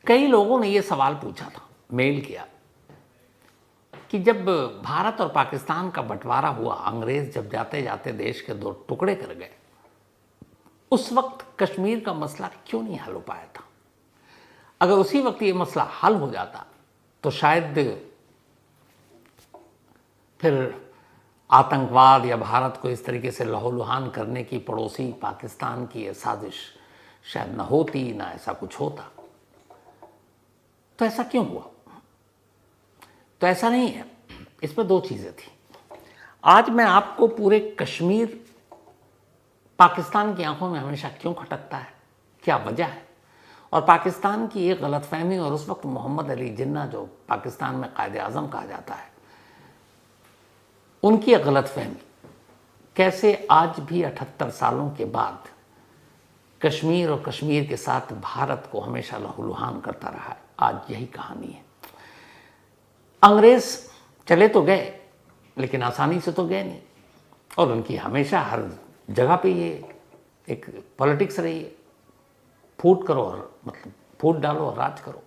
कई लोगों ने ये सवाल पूछा था, मेल किया कि जब भारत और पाकिस्तान का बंटवारा हुआ, अंग्रेज जब जाते जाते देश के दो टुकड़े कर गए, उस वक्त कश्मीर का मसला क्यों नहीं हल हो पाया था? अगर उसी वक्त ये मसला हल हो जाता तो शायद फिर आतंकवाद या भारत को इस तरीके से लहूलुहान करने की पड़ोसी पाकिस्तान की ये साजिश शायद न होती, ना ऐसा कुछ होता। तो ऐसा क्यों हुआ? तो ऐसा नहीं है, इसमें दो चीज़ें थी। आज मैं आपको पूरे कश्मीर पाकिस्तान की आंखों में हमेशा क्यों खटकता है, क्या वजह है, और पाकिस्तान की एक गलतफहमी, और उस वक्त मोहम्मद अली जिन्ना जो पाकिस्तान में कायदे आज़म कहा जाता है, उनकी एक गलतफहमी कैसे आज भी 78 सालों के बाद कश्मीर और कश्मीर के साथ भारत को हमेशा लहूलुहान करता रहा है। आज यही कहानी है। अंग्रेज चले तो गए, लेकिन आसानी से तो गए नहीं, और उनकी हमेशा हर जगह पे ये एक पॉलिटिक्स रही है, फूट करो और मतलब फूट डालो और राज करो।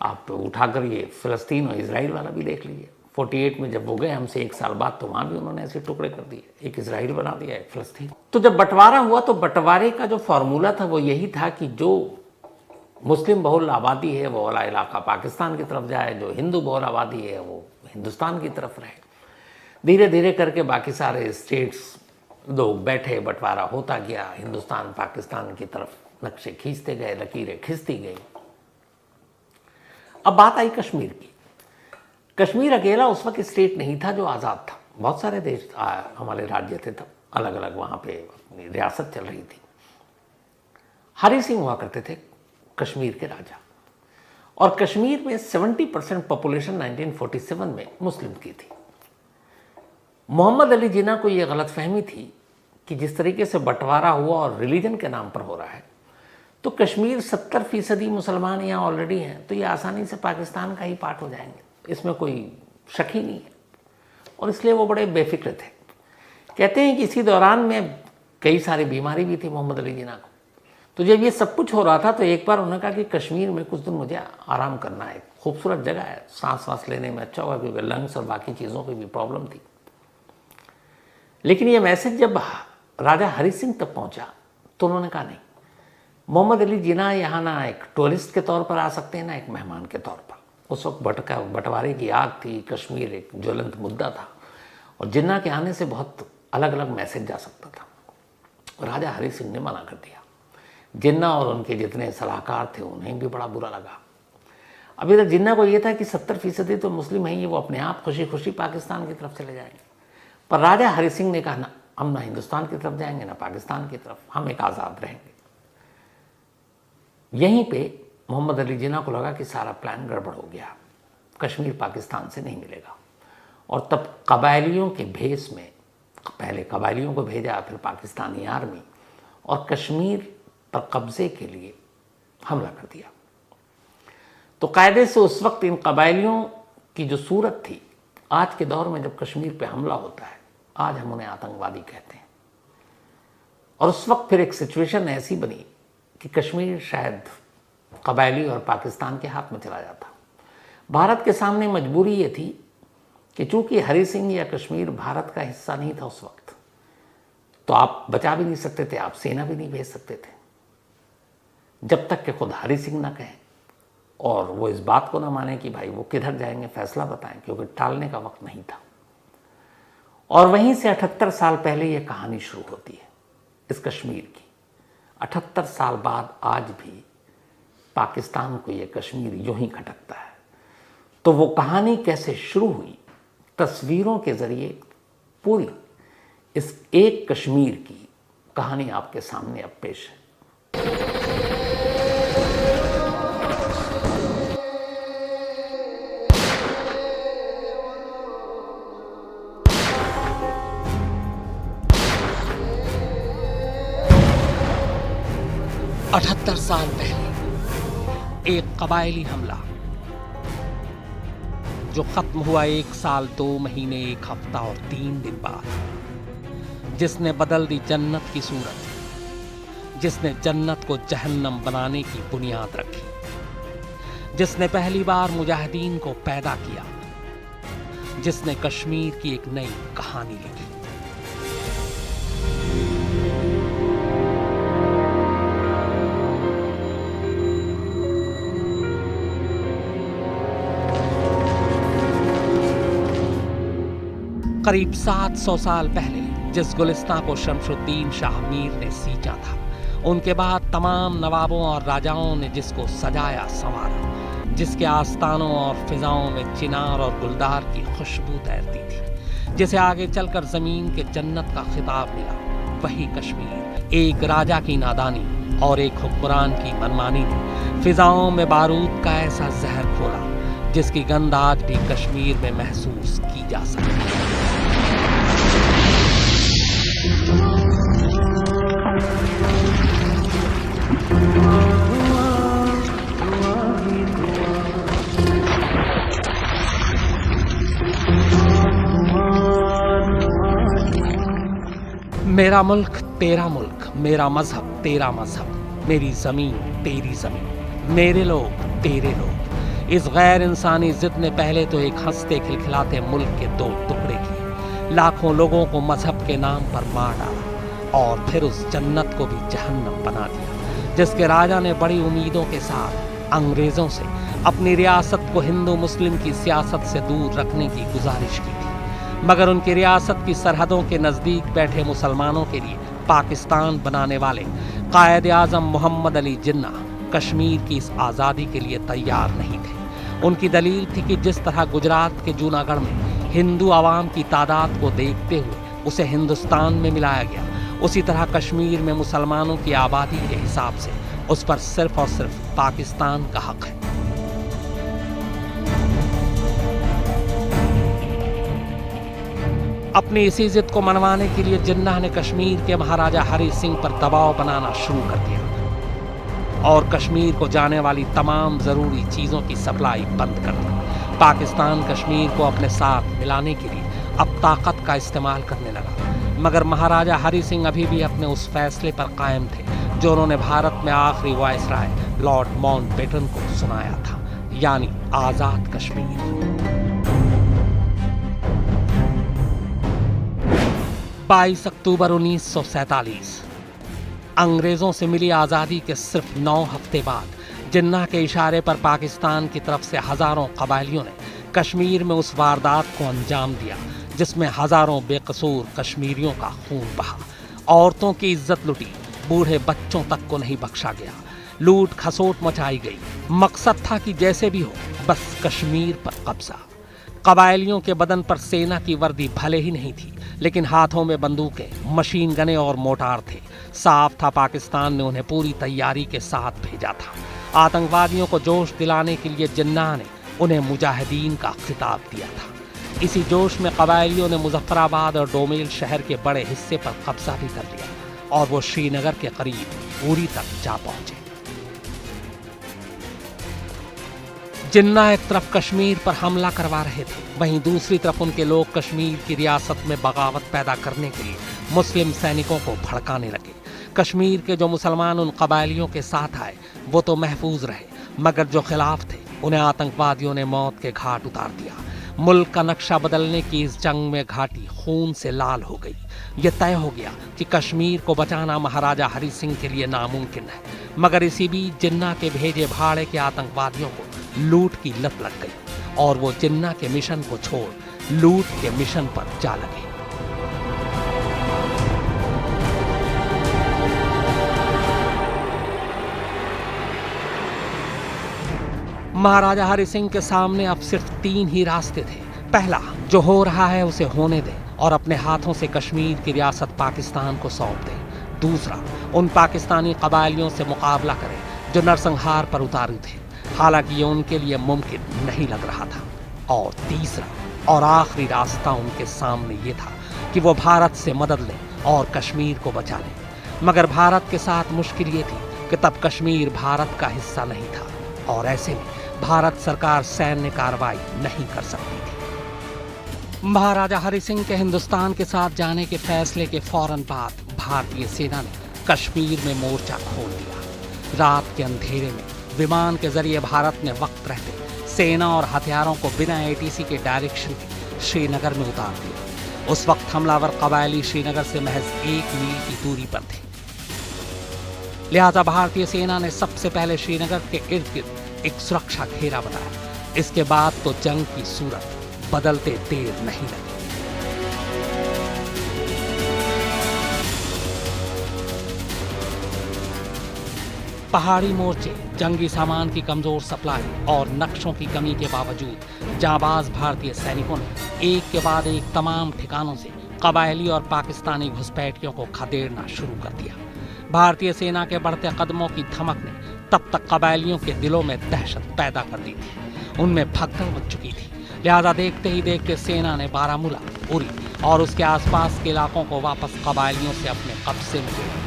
आप उठाकर ये फ़लस्तीन और इजराइल वाला भी देख लीजिए। 48 में जब वो गए हमसे 1 साल बाद, तो वहाँ भी उन्होंने ऐसे टुकड़े कर दिए, एक इजराइल बना दिया, एक फ़लस्तीन। तो जब बंटवारा हुआ तो बंटवारे का जो फॉर्मूला था वो यही था कि जो मुस्लिम बहुल आबादी है वो वाला इलाका पाकिस्तान की तरफ जाए, जो हिंदू बहुल आबादी है वो हिंदुस्तान की तरफ रहे। धीरे धीरे करके बाकी सारे स्टेट्स लोग बैठे, बंटवारा होता गया, हिंदुस्तान पाकिस्तान की तरफ नक्शे खींचते गए, लकीरें खिंचती गई। अब बात आई कश्मीर की। कश्मीर अकेला उस वक्त स्टेट नहीं था जो आज़ाद था। बहुत सारे देश हमारे राज्य थे तब, अलग अलग वहाँ पे अपनी रियासत चल रही थी। हरि सिंह हुआ करते थे कश्मीर के राजा, और कश्मीर में 70% पॉपुलेशन 1947 में मुस्लिम की थी। मोहम्मद अली जिन्ना को ये गलतफहमी थी कि जिस तरीके से बंटवारा हुआ और रिलीजन के नाम पर हो रहा है, तो कश्मीर 70% मुसलमान यहाँ ऑलरेडी हैं, तो ये आसानी से पाकिस्तान का ही पार्ट हो जाएंगे, इसमें कोई शक ही नहीं है। और इसलिए वो बड़े बेफिक्र थे। कहते हैं कि इसी दौरान में कई सारी बीमारी भी थी मोहम्मद अली जिन्ना को। तो जब ये सब कुछ हो रहा था तो एक बार उन्होंने कहा कि कश्मीर में कुछ दिन मुझे आराम करना है, खूबसूरत जगह है, सांस वास लेने में अच्छा होगा, क्योंकि लंग्स और बाकी चीज़ों की भी प्रॉब्लम थी। लेकिन ये मैसेज जब राजा हरि सिंह तक पहुंचा तो उन्होंने कहा नहीं, मोहम्मद अली जिन्ना यहाँ ना एक टूरिस्ट के तौर पर आ सकते हैं, ना एक मेहमान के तौर पर। उस वक्त बंटवारे की आग थी, कश्मीर एक ज्वलंत मुद्दा था, और जिन्ना के आने से बहुत अलग अलग मैसेज जा सकता था। राजा हरि सिंह ने मना कर दिया। जिन्ना और उनके जितने सलाहकार थे उन्हें भी बड़ा बुरा लगा। अभी तक जिन्ना को ये था कि 70% तो मुस्लिम हैं, ये वो अपने आप खुशी खुशी पाकिस्तान की तरफ चले जाएंगे। पर राजा हरि सिंह ने कहा ना, हम ना हिंदुस्तान की तरफ जाएंगे ना पाकिस्तान की तरफ, हम एक आज़ाद रहेंगे। यहीं पे मोहम्मद अली जिन्ना को लगा कि सारा प्लान गड़बड़ हो गया, कश्मीर पाकिस्तान से नहीं मिलेगा। और तब कबायलियों के भेस में पहले कबायलियों को भेजा, फिर पाकिस्तानी आर्मी, और कश्मीर पर कब्जे के लिए हमला कर दिया। तो कायदे से उस वक्त इन कबायलियों की जो सूरत थी, आज के दौर में जब कश्मीर पे हमला होता है, आज हम उन्हें आतंकवादी कहते हैं। और उस वक्त फिर एक सिचुएशन ऐसी बनी कि कश्मीर शायद कबायली और पाकिस्तान के हाथ में चला जाता। भारत के सामने मजबूरी ये थी कि चूंकि हरि सिंह या कश्मीर भारत का हिस्सा नहीं था उस वक्त, तो आप बचा भी नहीं सकते थे, आप सेना भी नहीं भेज सकते थे जब तक कि खुद हरि सिंह ना कहें और वो इस बात को ना माने कि भाई वो किधर जाएंगे, फैसला बताएं, क्योंकि टालने का वक्त नहीं था। और वहीं से 78 साल पहले ये कहानी शुरू होती है इस कश्मीर की। 78 साल बाद आज भी पाकिस्तान को ये कश्मीर यूं ही खटकता है। तो वो कहानी कैसे शुरू हुई, तस्वीरों के जरिए पूरी इस एक कश्मीर की कहानी आपके सामने अब पेश है। अठहत्तर साल पहले एक कबायली हमला जो खत्म हुआ 1 साल 2 महीने 1 हफ्ता और 3 दिन बाद, जिसने बदल दी जन्नत की सूरत, जिसने जन्नत को जहन्नम बनाने की बुनियाद रखी। जिसने पहली बार मुजाहिदीन को पैदा किया, जिसने कश्मीर की एक नई कहानी लिखी। करीब 700 साल पहले जिस गुलिस्तां को शमशुद्दीन शाह मीर ने सींचा था, उनके बाद तमाम नवाबों और राजाओं ने जिसको सजाया संवारा, जिसके आस्तानों और फिजाओं में चिनार और गुलदार की खुशबू तैरती थी, जिसे आगे चलकर जमीन के जन्नत का खिताब मिला, वही कश्मीर एक राजा की नादानी और एक हुक्मरान की मनमानी ने फिजाओं में बारूद का ऐसा जहर खोला जिसकी गंध आज भी कश्मीर में महसूस की जा सकती है। मेरा मुल्क तेरा मुल्क, मेरा मजहब तेरा मजहब, मेरी जमीन तेरी जमीन, मेरे लोग तेरे लोग। इस गैर इंसानी जिद ने पहले तो एक हंसते खिलखिलाते मुल्क के 2 टुकड़े किए, लाखों लोगों को मजहब के नाम पर मार डाला और फिर उस जन्नत को भी जहन्नम बना दिया, जिसके राजा ने बड़ी उम्मीदों के साथ अंग्रेजों से अपनी रियासत को हिंदू मुस्लिम की सियासत से दूर रखने की गुजारिश की थी। मगर उनकी रियासत की सरहदों के नज़दीक बैठे मुसलमानों के लिए पाकिस्तान बनाने वाले कायद आज़म मोहम्मद अली जिन्ना कश्मीर की इस आज़ादी के लिए तैयार नहीं थे। उनकी दलील थी कि जिस तरह गुजरात के जूनागढ़ में हिंदू आवाम की तादाद को देखते हुए उसे हिंदुस्तान में मिलाया गया, उसी तरह कश्मीर में मुसलमानों की आबादी के हिसाब से उस पर सिर्फ और सिर्फ पाकिस्तान का हक है। अपनी इसी जिद को मनवाने के लिए जिन्ना ने कश्मीर के महाराजा हरि सिंह पर दबाव बनाना शुरू कर दिया और कश्मीर को जाने वाली तमाम जरूरी चीजों की सप्लाई बंद कर दी। पाकिस्तान कश्मीर को अपने साथ मिलाने के लिए अब ताकत का इस्तेमाल करने लगा, मगर महाराजा हरि सिंह अभी भी अपने उस फैसले पर कायम थे जो उन्होंने भारत में आखिरी वायसराय लॉर्ड माउंटबेटन को सुनाया था, यानी आजाद कश्मीर। 22 अक्टूबर 1947 अंग्रेजों से मिली आज़ादी के सिर्फ 9 हफ्ते बाद जिन्ना के इशारे पर पाकिस्तान की तरफ से हजारों कबायलियों ने कश्मीर में उस वारदात को अंजाम दिया जिसमें हजारों बेकसूर कश्मीरियों का खून बहा, औरतों की इज्जत लुटी, बूढ़े बच्चों तक को नहीं बख्शा गया, लूट खसोट मचाई गई। मकसद था कि जैसे भी हो बस कश्मीर पर कब्जा। कबायलियों के बदन पर सेना की वर्दी भले ही नहीं थी, लेकिन हाथों में बंदूकें, मशीन गनें और मोटार थे। साफ था पाकिस्तान ने उन्हें पूरी तैयारी के साथ भेजा था। आतंकवादियों को जोश दिलाने के लिए जिन्ना ने उन्हें मुजाहिदीन का खिताब दिया था। इसी जोश में कबायलियों ने मुजफ्फराबाद और डोमेल शहर के बड़े हिस्से पर कब्जा भी कर लिया और वो श्रीनगर के करीब उरी तक जा पहुंचे। जिन्ना एक तरफ कश्मीर पर हमला करवा रहे थे, वहीं दूसरी तरफ उनके लोग कश्मीर की रियासत में बगावत पैदा करने के लिए मुस्लिम सैनिकों को भड़काने लगे। कश्मीर के जो मुसलमान उन कबायलियों के साथ आए वो तो महफूज रहे, मगर जो खिलाफ थे उन्हें आतंकवादियों ने मौत के घाट उतार दिया। मुल्क का नक्शा बदलने की इस जंग में घाटी खून से लाल हो गई। यह तय हो गया कि कश्मीर को बचाना महाराजा हरि सिंह के लिए नामुमकिन है, मगर इसी बीच जिन्ना के भेजे भाड़े के आतंकवादियों को लूट की लत लग गई और वो जिन्ना के मिशन को छोड़ लूट के मिशन पर जा लगे। महाराजा हरि सिंह के सामने अब सिर्फ 3 ही रास्ते थे। पहला, जो हो रहा है उसे होने दें और अपने हाथों से कश्मीर की रियासत पाकिस्तान को सौंप दें। दूसरा, उन पाकिस्तानी कबायलियों से मुकाबला करें जो नरसंहार पर उतारू थे, हालांकि ये उनके लिए मुमकिन नहीं लग रहा था। और तीसरा और आखिरी रास्ता उनके सामने ये था कि वो भारत से मदद लें और कश्मीर को बचा लें। मगर भारत के साथ मुश्किल ये थी कि तब कश्मीर भारत का हिस्सा नहीं था और ऐसे में भारत सरकार सैन्य कार्रवाई नहीं कर सकती थी। महाराजा हरि सिंह के हिंदुस्तान के साथ जाने के फैसले के फौरन बाद भारतीय सेना ने कश्मीर में मोर्चा खोल दिया। रात के अंधेरे में विमान के जरिए भारत ने वक्त रहते सेना और हथियारों को बिना एटीसी के डायरेक्शन के श्रीनगर में उतार दिया। उस वक्त हमलावर कबायली श्रीनगर से महज 1 मील की दूरी पर थे। लिहाजा भारतीय सेना ने सबसे पहले श्रीनगर के इर्द गिर्द एक सुरक्षा घेरा बनाया। इसके बाद तो जंग की सूरत बदलते देर नहीं लगी। पहाड़ी मोर्चे, जंगी सामान की कमजोर सप्लाई और नक्शों की कमी के बावजूद जाबाज भारतीय सैनिकों ने एक के बाद एक तमाम ठिकानों से कबायली और पाकिस्तानी घुसपैठियों को खदेड़ना शुरू कर दिया। भारतीय सेना के बढ़ते कदमों की धमक ने तब तक कबायलियों के दिलों में दहशत पैदा कर दी थी। उनमें भगदड़ मच चुकी थी। लिहाजा देखते ही देखते सेना ने बारामूला, उरी और उसके आसपास के इलाकों को वापस कबायलियों से अपने कब्जे में लिया।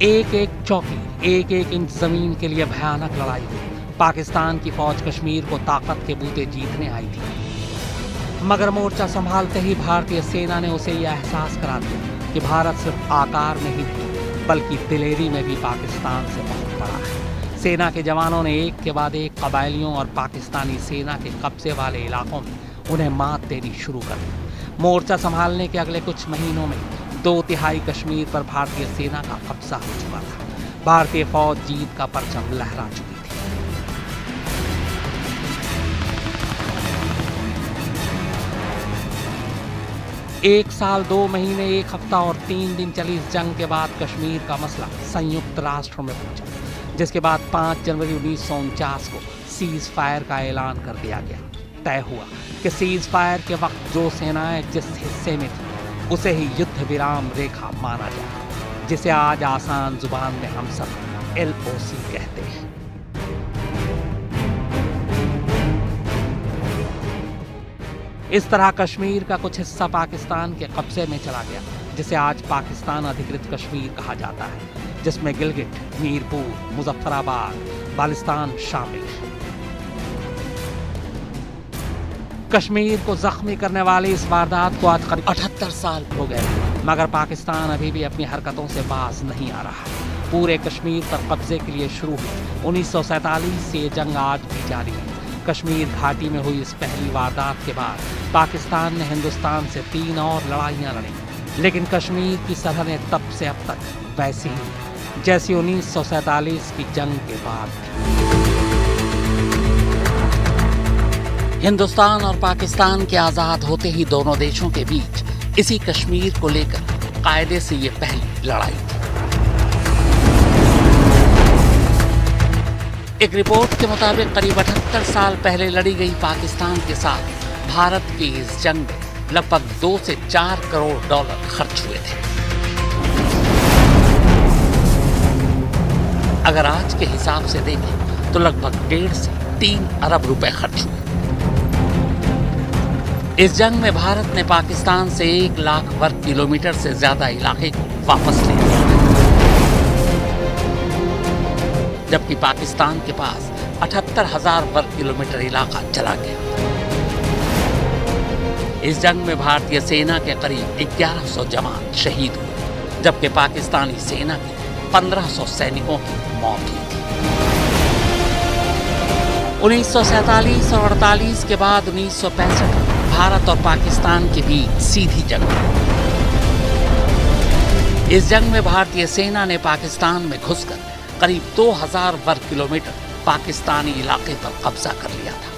एक एक चौकी, एक एक इंच जमीन के लिए भयानक लड़ाई हुई। पाकिस्तान की फौज कश्मीर को ताकत के बूते जीतने आई थी, मगर मोर्चा संभालते ही भारतीय सेना ने उसे यह एहसास करा दिया कि भारत सिर्फ आकार में ही नहीं बल्कि दिलेरी में भी पाकिस्तान से बहुत बड़ा है। सेना के जवानों ने एक के बाद एक कबायलियों और पाकिस्तानी सेना के कब्जे वाले इलाकों में उन्हें मात देनी शुरू कर दी। मोर्चा संभालने के अगले कुछ महीनों में 2/3 कश्मीर पर भारतीय सेना का कब्जा हो चुका था। भारतीय फौज जीत का परचम लहरा चुकी थी। 1 साल 2 महीने 1 हफ्ता और 3 दिन चली इस जंग के बाद कश्मीर का मसला संयुक्त राष्ट्र में पहुंचा, जिसके बाद 5 जनवरी 1949 को सीज फायर का ऐलान कर दिया गया। तय हुआ कि सीज फायर के वक्त जो सेनाएं जिस हिस्से में थी उसे ही युद्ध विराम रेखा माना जाए, जिसे आज आसान जुबान में हम सब LOC कहते हैं। इस तरह कश्मीर का कुछ हिस्सा पाकिस्तान के कब्जे में चला गया, जिसे आज पाकिस्तान अधिकृत कश्मीर कहा जाता है, जिसमें गिलगिट, मीरपुर, मुजफ्फराबाद, बालिस्तान शामिल है। कश्मीर को जख्मी करने वाली इस वारदात को आज करीब 78 साल हो गए, मगर पाकिस्तान अभी भी अपनी हरकतों से बाज नहीं आ रहा। पूरे कश्मीर पर कब्जे के लिए शुरू हुई 1947 से ये जंग आज भी जारी है। कश्मीर घाटी में हुई इस पहली वारदात के बाद पाकिस्तान ने हिंदुस्तान से 3 और लड़ाइयाँ लड़ी, लेकिन कश्मीर की सरहदें तब से अब तक वैसी ही जैसी 1947 की जंग के बाद थी। हिंदुस्तान और पाकिस्तान के आज़ाद होते ही दोनों देशों के बीच इसी कश्मीर को लेकर कायदे से ये पहली लड़ाई थी। एक रिपोर्ट के मुताबिक करीब 78 साल पहले लड़ी गई पाकिस्तान के साथ भारत की इस जंग में लगभग 2 से 4 करोड़ डॉलर खर्च हुए थे। अगर आज के हिसाब से देखें तो लगभग 1.5 से 3 अरब रुपए खर्च हुए। इस जंग में भारत ने पाकिस्तान से 1 लाख वर्ग किलोमीटर से ज्यादा इलाके को वापस ले लिया, जबकि पाकिस्तान के पास 78,000 वर्ग किलोमीटर इलाका चला गया। इस जंग में भारतीय सेना के करीब 1100 जवान शहीद हुए, जबकि पाकिस्तानी सेना के 1500 सैनिकों की मौत हुई थी। 1947 और 48 के बाद 1965 भारत और पाकिस्तान के बीच सीधी जंग। इस जंग में भारतीय सेना ने पाकिस्तान में घुसकर करीब 2000 वर्ग किलोमीटर पाकिस्तानी इलाके पर कब्जा कर लिया था।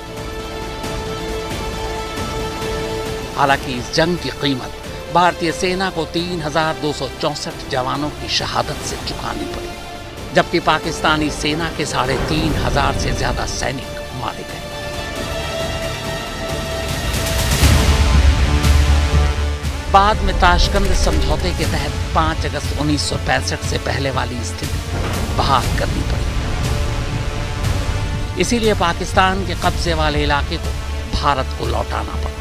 हालांकि इस जंग की कीमत भारतीय सेना को 3264 जवानों की शहादत से चुकानी पड़ी, जबकि पाकिस्तानी सेना के 3500 से ज्यादा सैनिक मारे गए। बाद में ताशकंद समझौते के तहत 5 अगस्त 1965 से पहले वाली स्थिति बहाल करनी पड़ी। इसीलिए पाकिस्तान के कब्जे वाले इलाके को भारत को लौटाना पड़ा।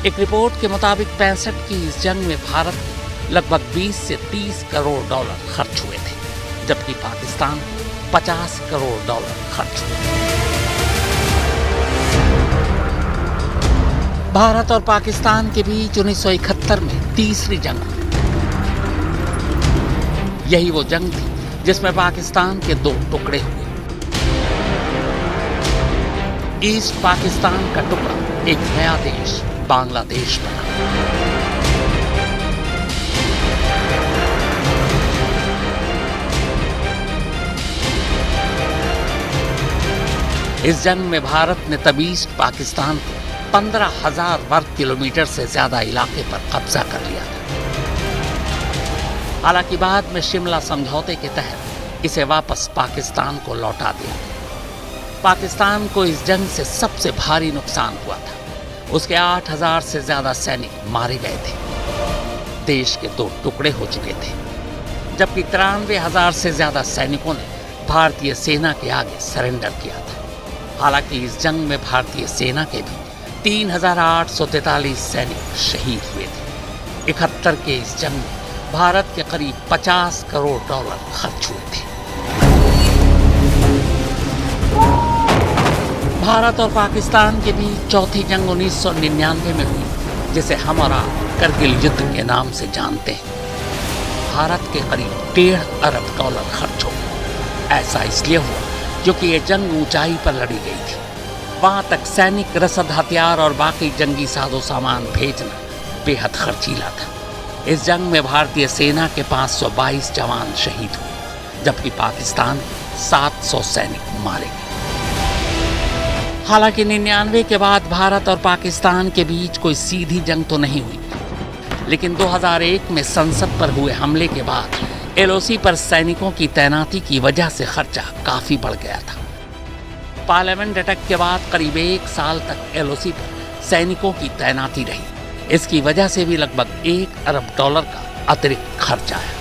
एक रिपोर्ट के मुताबिक 65 की इस जंग में भारत के लगभग 20 से 30 करोड़ डॉलर खर्च हुए थे, जबकि पाकिस्तान 50 करोड़ डॉलर खर्च हुए। भारत और पाकिस्तान के बीच 1971 में तीसरी जंग हुई। यही वो जंग थी जिसमें पाकिस्तान के 2 टुकड़े हुए। ईस्ट पाकिस्तान का टुकड़ा एक नया देश बांग्लादेश बना। इस जंग में भारत ने तब ईस्ट पाकिस्तान को 15,000 वर्ग किलोमीटर से ज्यादा इलाके पर कब्जा कर लिया था। हालांकि बाद में शिमला समझौते के तहत इसे वापस पाकिस्तान को लौटा दिया। पाकिस्तान को इस जंग से सबसे भारी नुकसान हुआ था। उसके 8,000 से ज्यादा सैनिक मारे गए थे। देश के 2 टुकड़े हो चुके थे, जबकि 93,000 से ज्यादा सैनिकों ने भारतीय सेना के आगे सरेंडर किया था। हालांकि इस जंग में भारतीय सेना के भी 3,843 सैनिक शहीद हुए थे। 71 के इस जंग में भारत के करीब $50 करोड़ खर्च हुए थे। भारत और पाकिस्तान के बीच चौथी जंग 1999 में हुई, जिसे हम और आप करगिल युद्ध के नाम से जानते हैं। भारत के करीब $1.5 अरब खर्च हो गए। ऐसा इसलिए हुआ क्योंकि ये जंग ऊंचाई पर लड़ी गई थी। वहां तक सैनिक रसद, हथियार और बाकी जंगी साजो सामान भेजना बेहद खर्चीला था। इस जंग में भारतीय सेना के 522 जवान शहीद हुए, जबकि पाकिस्तान 700 सैनिक मारे गए। हालांकि 99 के बाद भारत और पाकिस्तान के बीच कोई सीधी जंग तो नहीं हुई, लेकिन 2001 में संसद पर हुए हमले के बाद LOC पर सैनिकों की तैनाती की वजह से खर्चा काफी बढ़ गया था। पार्लियामेंट अटैक के बाद करीब 1 साल तक LOC पर सैनिकों की तैनाती रही। इसकी वजह से भी लगभग $1 अरब का अतिरिक्त खर्च आया।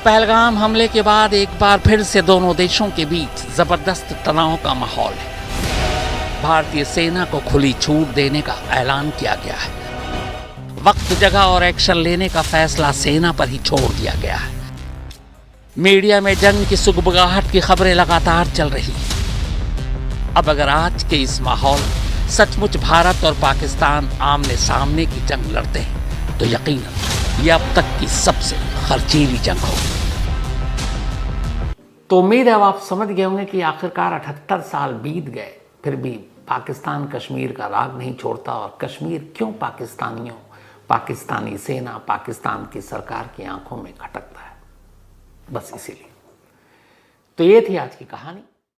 पहलगाम हमले के बाद एक बार फिर से दोनों देशों के बीच जबरदस्त तनाव का माहौल है। भारतीय सेना को खुली छूट देने का ऐलान किया गया है। वक्त, जगह और एक्शन लेने का फैसला सेना पर ही छोड़ दिया गया है। मीडिया में जंग की सुगबुगाहट की खबरें लगातार चल रही हैं। अब अगर आज के इस माहौल सचमुच भारत और पाकिस्तान आमने सामने की जंग लड़ते हैं, तो यकीनन ये अब तक की सबसे खर्चीली जंग होगी। तो उम्मीद है अब आप समझ गए होंगे कि आखिरकार 78 साल बीत गए, फिर भी पाकिस्तान कश्मीर का राग नहीं छोड़ता, और कश्मीर क्यों पाकिस्तानियों, पाकिस्तानी सेना, पाकिस्तान की सरकार की आंखों में खटकता है। बस इसीलिए। तो ये थी आज की कहानी।